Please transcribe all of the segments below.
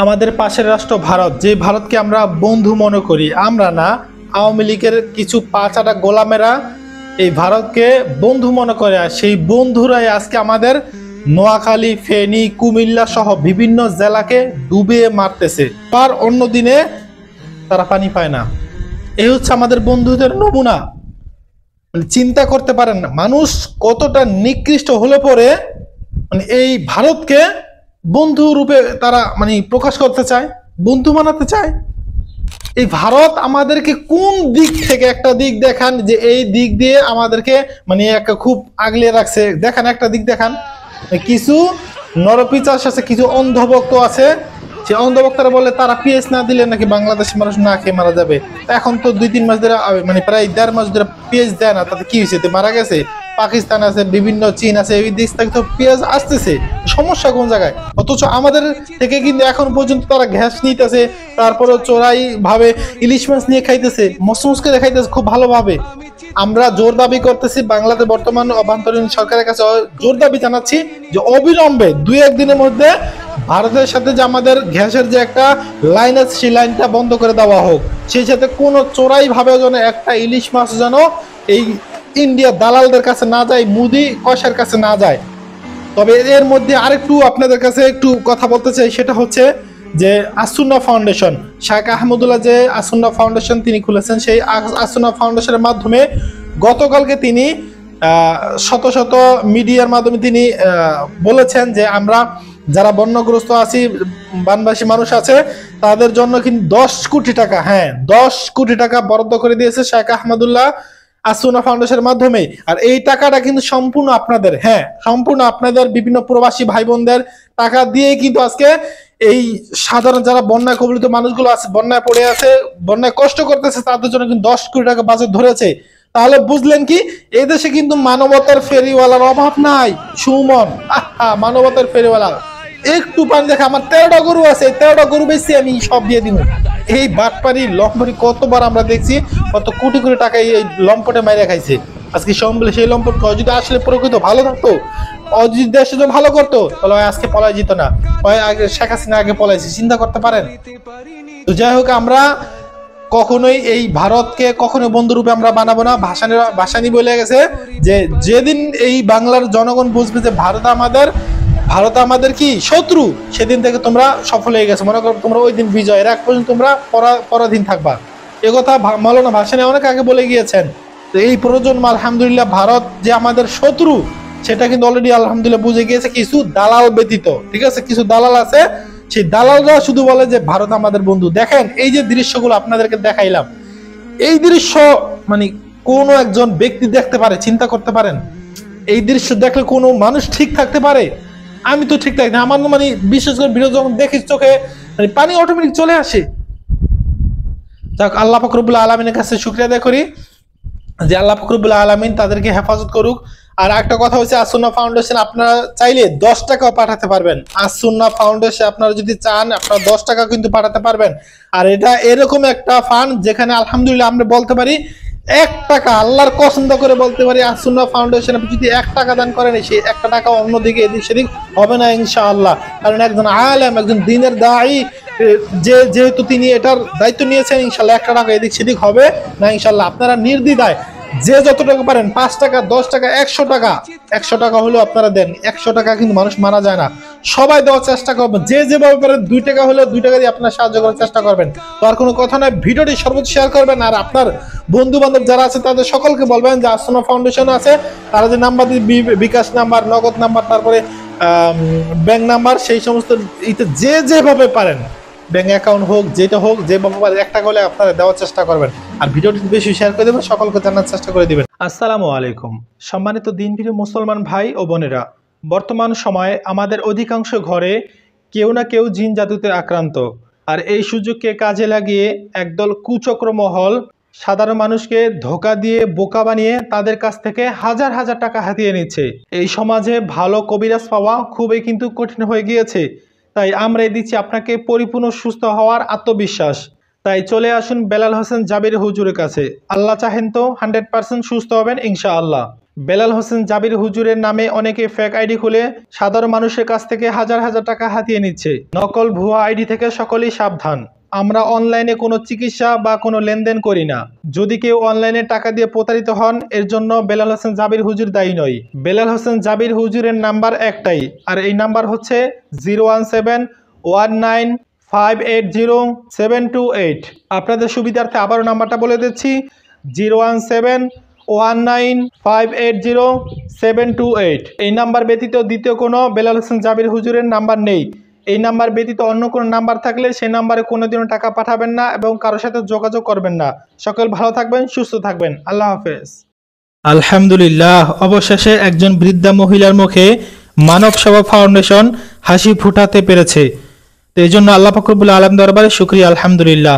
আমাদের পাশের রাষ্ট্র ভারত, যে ভারতকে আমরা বন্ধু মনে করি, আমরা না, আওয়ামী লীগের কিছু পাঁচাটা গোলামেরা এই ভারতকে বন্ধু মনে করে। আর সেই বন্ধুরাই আজকে আমাদের নোয়াখালী, ফেনী, কুমিল্লা সহ বিভিন্ন জেলাকে ডুবিয়ে মারতেছে। আর অন্য দিনে তারা পানি পায় না। এই হচ্ছে আমাদের বন্ধুদের নমুনা। চিন্তা করতে পারেন না মানুষ কতটা নিকৃষ্ট হলে পরে এই ভারতকে বন্ধু রূপে তারা প্রকাশ করতে চায়, বন্ধু বানাতে চায়। এই ভারত আমাদেরকে কোন দিক থেকে একটা দিক দেখান যে এই দিক দিয়ে আমাদেরকে একটা খুব আগলে রাখছে, দেখান একটা দিক দেখান। কিছু নরপিচাস আছে, কিছু অন্ধভক্ত আছে, সে অন্ধভক্তরা বলে তারা পিএস না দিলে নাকি বাংলাদেশের মানুষ না খেয়ে মারা যাবে। এখন তো 2-3 মাস ধরে প্রায় 1.5 মাস ধরে পিএস দেয় না, তাতে কি হয়েছে? মারা গেছে। পাকিস্তান আছে, বিভিন্ন চীন আছে, এই দেশ থেকে তো পেঁয়াজ আসতেছে। সমস্যা কোন জায়গায়? অথচ আমাদের থেকে কিন্তু এখন পর্যন্ত তারা গ্যাস নিতেছে, তারপরে চোরাই ভাবে ইলিশ মাছ নিয়ে খাইতেছে, মসমস করে খাইতেছে খুব ভালোভাবে। আমরা জোর দাবি করতেছি, বাংলাদেশ বর্তমান অভ্যন্তরীণ সরকারের কাছে জোর দাবি জানাচ্ছি যে অবিলম্বে 2-1 দিনের মধ্যে ভারতের সাথে যে আমাদের গ্যাসের যে একটা লাইন আছে, সেই লাইনটা বন্ধ করে দেওয়া হোক। সেই সাথে কোনো চোরাই ভাবে যেন একটা ইলিশ মাছ যেন এই ইন্ডিয়া দালালদের কাছে না যায়, মুদি কষার কাছে না যায়। তবে এর মধ্যে আরেকটু আপনাদের কাছে একটু কথা বলতে চাই, সেটা হচ্ছে যে আসুন্না ফাউন্ডেশন, শেখ আহমদুল্লাহ যে আসুন্না ফাউন্ডেশন তিনি খুলেছেন, সেই আসুন্না ফাউন্ডেশনের মাধ্যমে গতকালকে তিনি শত শত মিডিয়ার মাধ্যমে তিনি বলেছেন যে আমরা যারা বন্যাগ্রস্ত আছি, বানবাসী মানুষ আছে, তাদের জন্য কিন্তু 10 কোটি টাকা, 10 কোটি টাকা বরাদ্দ করে দিয়েছে শেখ আহমদুল্লাহ আসুনা ফাউন্ডেশনের মাধ্যমে। আর এই টাকাটা কিন্তু সম্পূর্ণ আপনাদের, সম্পূর্ণ আপনাদের বিভিন্ন প্রবাসী ভাই বোনদের টাকা দিয়ে কিন্তু আজকে এই সাধারণ যারা বন্যা কবলিত মানুষগুলো আছে, বন্যায় পড়ে আছে, বন্যায় কষ্ট করতেছে, তাদের জন্য কিন্তু 10 কোটি টাকা বাজেট ধরেছে। তাহলে বুঝলেন কি, এই দেশে কিন্তু মানবতার ফেরিওয়ালার অভাব নাই। সুমন, মানবতার ফেরিওয়ালা। একটু পানি দেখা, আমার 13টা গরু আছে, 13টা গরু বেশি আমি সব দিয়ে দিব। এই বাটপারি লম্পটি কতবার আমরা দেখছি, কত কোটি কোটি টাকা এই লম্পটে মাইরে খাইছে। আজকে সম্বলে সেই লম্পট যদি আসলে প্রকৃত ভালো থাকতো, অজিত দেশ যদি ভালো করতো, তাহলে আজকে পলাই যেত না। আগে শেখ হাসিনা আগে পলাইছে, চিন্তা করতে পারেন? তো যাই হোক, আমরা কখনোই এই ভারতকে কখনো বন্ধুরূপে আমরা বানাবো না। ভাসানি বলে গেছে যে যেদিন এই বাংলার জনগণ বুঝবে যে ভারত আমাদের কি শত্রু, সেদিন থেকে তোমরা সফল হয়ে গেছে। মনে করো তোমরা ওই দিন বিজয়ের এক পর্যন্ত তোমরা পরাধীন থাকবা। এ কথা মাওলানা ভাসানী অনেক আগে বলে গিয়েছেন। তো এই প্রজন্ম আলহামদুলিল্লাহ ভারত যে আমাদের শত্রু, সেটা কিন্তু অলরেডি আলহামদুলিল্লাহ বুঝে গিয়েছে, কিছু দালাল ব্যতীত। ঠিক আছে, কিছু দালাল আছে, সেই দালালরা শুধু বলে যে ভারত আমাদের বন্ধু। দেখেন এই যে দৃশ্যগুলো আপনাদেরকে দেখাইলাম, এই দৃশ্য কোনো একজন ব্যক্তি দেখতে পারে? চিন্তা করতে পারেন? এই দৃশ্য দেখলে কোনো মানুষ ঠিক থাকতে পারে? আমি তো ঠিক থাকি না। আমার বিশেষ করে ভিডিও যখন দেখি, চোখে পানি অটোমেটিক চলে আসে। যাক, আল্লাহ পাক রব্বুল আলামিনের কাছে শুকরিয়া আদায় করি যে আল্লাহ পাক রব্বুল আলামিন তাদেরকে হেফাজত করুক। আর একটা কথা হচ্ছে, আসুন্না ফাউন্ডেশন আপনারা চাইলে 10 টাকাও পাঠাতে পারবেন। আসুন্না ফাউন্ডেশন আপনারা যদি চান, আপনারা 10 টাকা কিন্তু পাঠাতে পারবেন। আর এটা এরকম একটা ফান্ড যেখানে আলহামদুলিল্লাহ আমরা বলতে পারি 1 টাকা, আল্লাহর কসম করে বলতে পারি, আসুন্না ফাউন্ডেশন আপনি যদি 1 টাকা দান করেন, সেই 1 টাকা অন্যদিকে এদিক সেদিক হবে না ইনশাআল্লাহ। কারণ একজন আলেম, একজন দ্বীনের দায়ী, যেহেতু তিনি এটার দায়িত্ব নিয়েছেন, ইনশাআল্লাহ 1 টাকা এদিক সেদিক হবে না ইনশাআল্লাহ। আপনারা নির্দ্বিধায় যে যত টাকা পারেন, 5 টাকা, 10 টাকা, 100 টাকা হলেও আপনারা দেন। 100 টাকা কিন্তু মানুষ মারা যায় না, সবাই দেওয়ার চেষ্টা করবেন। যে যেভাবে পারেন 2 টাকা হলেও 2 টাকা দিয়ে আপনারা সাহায্য করার চেষ্টা করবেন। তো আর কোনো কথা নয়, ভিডিওটি সর্বোচ্চ শেয়ার করবেন। আর আপনার বন্ধু বান্ধব যারা আছে তাদের সকলকে বলবেন যে আসুন্না ফাউন্ডেশন আছে, তারা যে নাম্বার দিয়ে, বিকাশ নাম্বার, নগদ নাম্বার, তারপরে ব্যাংক নাম্বার, সেই সমস্ত যে যেভাবে পারেন, ব্যাংক অ্যাকাউন্ট হোক, যেটা হোক, যেভাবে পারেন 1 টাকা হলে আপনারা দেওয়ার চেষ্টা করবেন। আর ভিডিওটি বেশি শেয়ার করে দেবেন, সকলকে জানার চেষ্টা করে দিবেন। আসসালামু আলাইকুম সম্মানিত দিনপ্রিয় মুসলমান ভাই ও বোনেরা। বর্তমান সময়ে আমাদের অধিকাংশ ঘরে কেউ না কেউ জিন জাদুতে আক্রান্ত। আর এই সুযোগকে কাজে লাগিয়ে একদল কুচক্র মহল সাধারণ মানুষকে ধোঁকা দিয়ে বোকা বানিয়ে তাদের কাছ থেকে হাজার হাজার টাকা হাতিয়ে নিচ্ছে। এই সমাজে ভালো কবিরাজ পাওয়া খুবই কিন্তু কঠিন হয়ে গিয়েছে। তাই আমরা দিচ্ছি আপনাকে পরিপূর্ণ সুস্থ হওয়ার আত্মবিশ্বাস। তাই চলে আসুন বেলাল হোসেন জাবির হুজুরের কাছে। আল্লাহ চাহেন তো 100% সুস্থ হবেন ইনশাআল্লাহ। বেলাল হোসেন জাবির হুজুরের নামে অনেকে ফেক আইডি খুলে সাধারণ মানুষের কাছ থেকে হাজার হাজার টাকা হাতিয়ে নিচ্ছে। নকল ভুয়া আইডি থেকে সকলেই সাবধান। আমরা অনলাইনে কোনো চিকিৎসা বা কোনো লেনদেন করি না। যদি কেউ অনলাইনে টাকা দিয়ে প্রতারিত হন, এর জন্য বেলাল হোসেন জাবির হুজুর দায়ী নয়। বেলাল হোসেন জাবির হুজুরের নাম্বার একটাই, আর এই নাম্বার হচ্ছে 01719580728। আপনাদের সুবিধার্থে আবারও নাম্বারটা বলে দিচ্ছি, 01719580728। এই নাম্বার ব্যতীত দ্বিতীয় কোনো বেলাল হোসেন জাবির হুজুরের নাম্বার নেই। এই নাম্বার ব্যতীত অন্য কোনো নাম্বার থাকলে সেই নাম্বারে কোনোদিনও টাকা পাঠাবেন না এবং কারোর সাথে যোগাযোগ করবেন না। সকল ভালো থাকবেন, সুস্থ থাকবেন। আল্লাহ হাফেজ। আলহামদুলিল্লাহ, অবশেষে একজন বৃদ্ধা মহিলার মুখে মানব সেবা ফাউন্ডেশন হাসি ফুটাতে পেরেছে। তো এই জন্য আল্লাহ পাক রব্বুল আলামিন দরবারে শুকরিয়া, আলহামদুলিল্লাহ।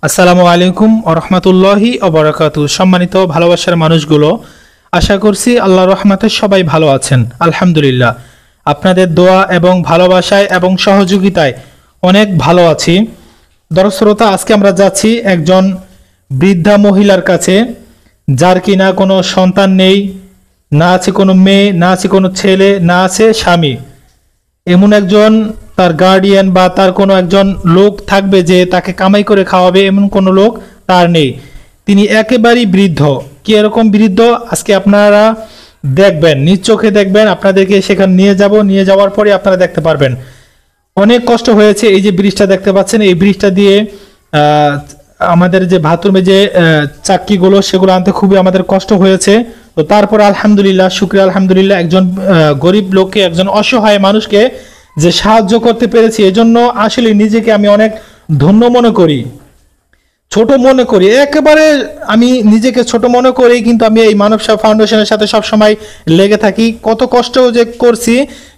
আসসালামু আলাইকুম ওয়া রাহমাতুল্লাহি ওয়া বারাকাতুহু। সম্মানিত ভালোবাসার মানুষগুলো, আশা করছি আল্লাহর রহমতে সবাই ভালো আছেন, আলহামদুলিল্লাহ। আপনাদের দোয়া এবং ভালোবাসায় এবং সহযোগিতায় অনেক ভালো আছি। দর্শক শ্রোতা, আজকে আমরা যাচ্ছি একজন বৃদ্ধা মহিলার কাছে, যার কিনা কোনো সন্তান নেই, না আছে কোনো মেয়ে, না আছে কোনো ছেলে, না আছে স্বামী। এমন একজন তার গার্ডিয়ান বা তার কোনো একজন লোক থাকবে যে তাকে কামাই করে খাওয়াবে, এমন কোনো লোক তার নেই। তিনি একেবারেই বৃদ্ধ। কি এরকম বৃদ্ধ আজকে আপনারা দেখবেন, নিজ চোখে দেখবেন। আপনাদেরকে সেখানে নিয়ে যাওয়ার পরে আপনারা দেখতে পারবেন। অনেক কষ্ট হয়েছে। এই যে ব্রিজটা দেখতে পাচ্ছেন, এই ব্রিজটা দিয়ে আমাদের যে বাথরুমে যে চাক্কিগুলো, সেগুলো আনতে খুবই আমাদের কষ্ট হয়েছে। তো তারপর আলহামদুলিল্লাহ, শুকরিয়া আলহামদুলিল্লাহ, একজন গরিব লোককে, একজন অসহায় মানুষকে যে সাহায্য করতে পেরেছি, এজন্য আসলে নিজেকে আমি অনেক ধন্য মনে করি, ছোট মনে করি। একেবারে আমি নিজেকে ছোট মনে করি, কিন্তু আমি এই মানব সেবা ফাউন্ডেশনের সাথে সবসময় লেগে থাকি। কত কষ্ট যে করছি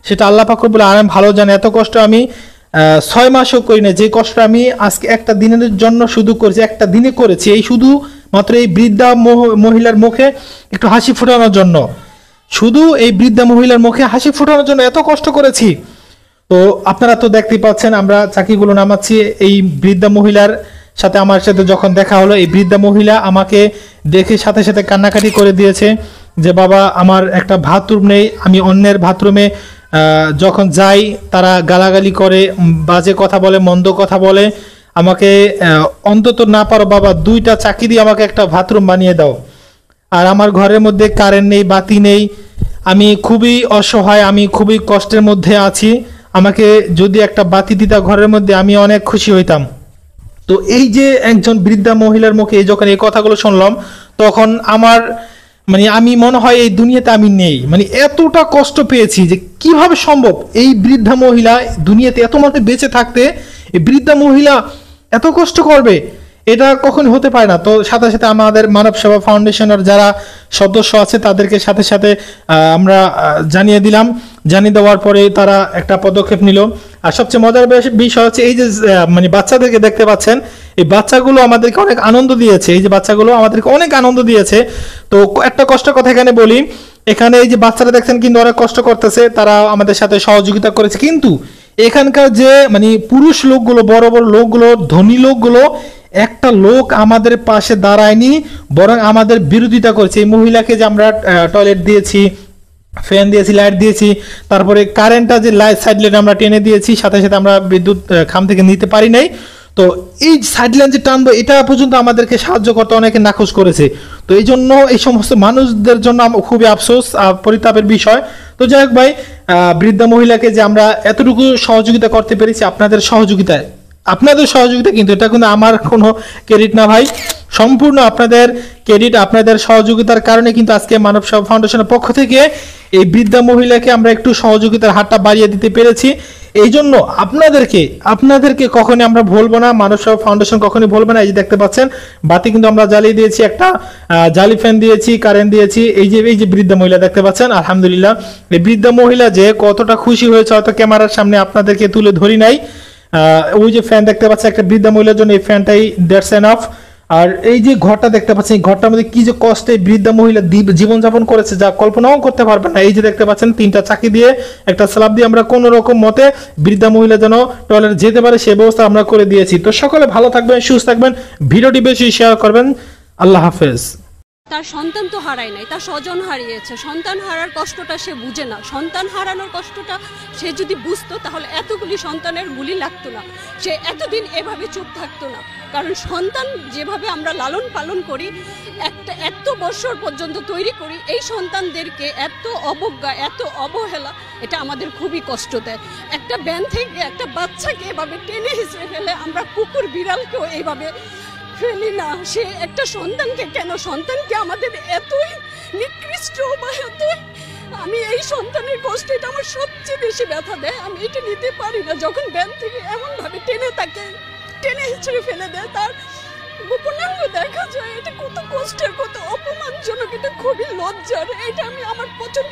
সেটা আল্লাহ পাক রব্বুল আলামিন ভালো জানে। এত কষ্ট আমি 6 মাসও করি না, যে কষ্ট আমি আজকে একটা দিনের জন্য শুধু করেছি, একটা দিনে করেছি, এই শুধু মাত্র এই বৃদ্ধা মহিলার মুখে একটু হাসি ফোটানোর জন্য, শুধু এই বৃদ্ধা মহিলার মুখে হাসি ফোটানোর জন্য এত কষ্ট করেছি। তো আপনারা তো দেখতেই পাচ্ছেন, আমরা চাকিগুলো নামাচ্ছি। এই বৃদ্ধা মহিলার সাথে আমার সাথে যখন দেখা হলো, এই বৃদ্ধা মহিলা আমাকে দেখে সাথে সাথে কান্নাকাটি করে দিয়েছে যে বাবা, আমার একটা বাথরুম নেই, আমি অন্যের বাথরুমে যখন যাই তারা গালাগালি করে, বাজে কথা বলে, মন্দ কথা বলে। আমাকে অন্তত না পারো বাবা 2টা চাকি দিয়ে আমাকে একটা বাথরুম বানিয়ে দাও। আর আমার ঘরের মধ্যে কারেন্ট নেই, বাতি নেই, আমি খুবই অসহায়, আমি খুবই কষ্টের মধ্যে আছি। আমাকে যদি একটা বাতি দিতা ঘরের মধ্যে, আমি অনেক খুশি হইতাম। তো এই যে একজন বৃদ্ধা মহিলার মুখে যখন এই কথাগুলো শুনলাম, তখন আমার আমি মনে হয় এই দুনিয়াতে আমি নেই। এতটা কষ্ট পেয়েছি যে কিভাবে সম্ভব এই বৃদ্ধা মহিলা দুনিয়াতে এত মানুষ বেঁচে থাকতে, এই বৃদ্ধা মহিলা এত কষ্ট করবে, এটা কখন হতে পারে না। তো সাথে সাথে আমাদের মানব সেবা ফাউন্ডেশনের যারা সদস্য আছে তাদেরকে সাথে সাথে আমরা জানিয়ে দিলাম। জানিয়ে দেওয়ার পরে তারা একটা পদক্ষেপ নিল। আর সবচেয়ে মজার বিষয় হচ্ছে, এই যে বাচ্চাদেরকে দেখতে পাচ্ছেন, এই বাচ্চাগুলো আমাদেরকে অনেক আনন্দ দিয়েছে। এই যে বাচ্চাগুলো আমাদেরকে অনেক আনন্দ দিয়েছে। তো একটা কষ্টের কথা এখানে বলি, এখানে এই যে বাচ্চারা দেখছেন কিন্তু অনেক কষ্ট করতেছে, তারা আমাদের সাথে সহযোগিতা করেছে। কিন্তু এখানকার যে পুরুষ লোকগুলো, বড় বড় লোকগুলো, ধনী লোকগুলো, একটা লোক আমাদের পাশে দাঁড়ায়নি, বরং আমাদের বিরোধিতা করেছে। এই মহিলাকে যে আমরা টয়লেট দিয়েছি, ফ্যান দিয়েছি, লাইট দিয়েছি, তারপরে কারেন্টটা যে সাইড লাইট আমরা টেনে দিয়েছি, সাথে সাথে আমরা বিদ্যুৎ খাম থেকে নিতে পারি নাই। তো এই সাইড লাইন যে টানবো, এটা পর্যন্ত আমাদেরকে সাহায্য করতে অনেকে নাকচ করেছে। তো এই জন্য এই সমস্ত মানুষদের জন্য খুবই আফসোস, পরিতাপের বিষয়। তো যাই হোক ভাই, বৃদ্ধা মহিলাকে যে আমরা এতটুকু সহযোগিতা করতে পেরেছি আপনাদের সহযোগিতায়, কিন্তু এটা কিন্তু আমার কোনো ক্রেডিট না ভাই, সম্পূর্ণ আপনাদের ক্রেডিট। আপনাদের সহযোগিতার কারণে কিন্তু আজকে মানব সেবা ফাউন্ডেশনের পক্ষ থেকে এই বৃদ্ধা মহিলাকে আমরা একটু সহযোগিতার হাতটা বাড়িয়ে দিতে পেরেছি। এই জন্য আপনাদেরকে কখনই আমরা ভুলবো না, মানব সেবা ফাউন্ডেশন কখনই ভুলবে না। এই যে দেখতে পাচ্ছেন, বাতি কিন্তু আমরা জ্বালিয়ে দিয়েছি, একটা জালি ফ্যান দিয়েছি, কারেন্ট দিয়েছি। এই যে বৃদ্ধা মহিলা দেখতে পাচ্ছেন, আলহামদুলিল্লাহ। এই বৃদ্ধা মহিলা যে কতটা খুশি হয়েছে, হয়তো ক্যামেরার সামনে আপনাদেরকে তুলে ধরি নাই। ওই যে ফ্যান দেখতে পাচ্ছেন, একটা বৃদ্ধা মহিলার জন্য এই ফ্যানটাই দ্যাটস এনাফ। আর এই যে ঘরটা দেখতে পাচ্ছেন, এই ঘরটার মধ্যে কি যে কষ্টে বৃদ্ধা মহিলা জীবনযাপন করেছে, যা কল্পনাও করতে পারবেন না। এই যে দেখতে পাচ্ছেন, 3টা চাকি দিয়ে, একটা স্ল্যাব দিয়ে আমরা কোনো রকম মতে বৃদ্ধা মহিলা যেন টয়লেট যেতে পারে সে ব্যবস্থা আমরা করে দিয়েছি। তো সকলে ভালো থাকবেন, সুস্থ থাকবেন, ভিডিওটি বেশি শেয়ার করবেন। আল্লাহ হাফেজ। তার সন্তান তো হারায় নাই, তার স্বজন হারিয়েছে। সন্তান হারার কষ্টটা সে বুঝে না। সন্তান হারানোর কষ্টটা সে যদি বুঝতো তাহলে এতগুলি সন্তানের গুলি লাগতো না, সে এতদিন এভাবে চুপ থাকতো না। কারণ সন্তান যেভাবে আমরা লালন পালন করি, একটা এত বছর পর্যন্ত তৈরি করি, এই সন্তানদেরকে এত অবজ্ঞা, এত অবহেলা, এটা আমাদের খুবই কষ্ট দেয়। একটা ব্যান থেকে একটা বাচ্চাকে এভাবে টেনে হিসেবে ফেলে, আমরা কুকুর বিড়ালকেও এইভাবে ফেলি না। সে একটা সন্তানকে কেন, সন্তানকে আমাদের এতই নিকৃষ্ট বা এতই, আমি এই সন্তানের কষ্ট, এটা আমার সবচেয়ে বেশি ব্যথা দেয়। আমি এটা নিতে পারি না যখন ব্যান থেকে এমন ভাবে টেনে হিচড়ে ফেলে দেয়, তার গোপনাঙ্গ দেখা যায়। এটা কত কষ্টের, কত অপমানজনক, এটা খুবই লজ্জার। এটা আমি আমার প্রচন্ড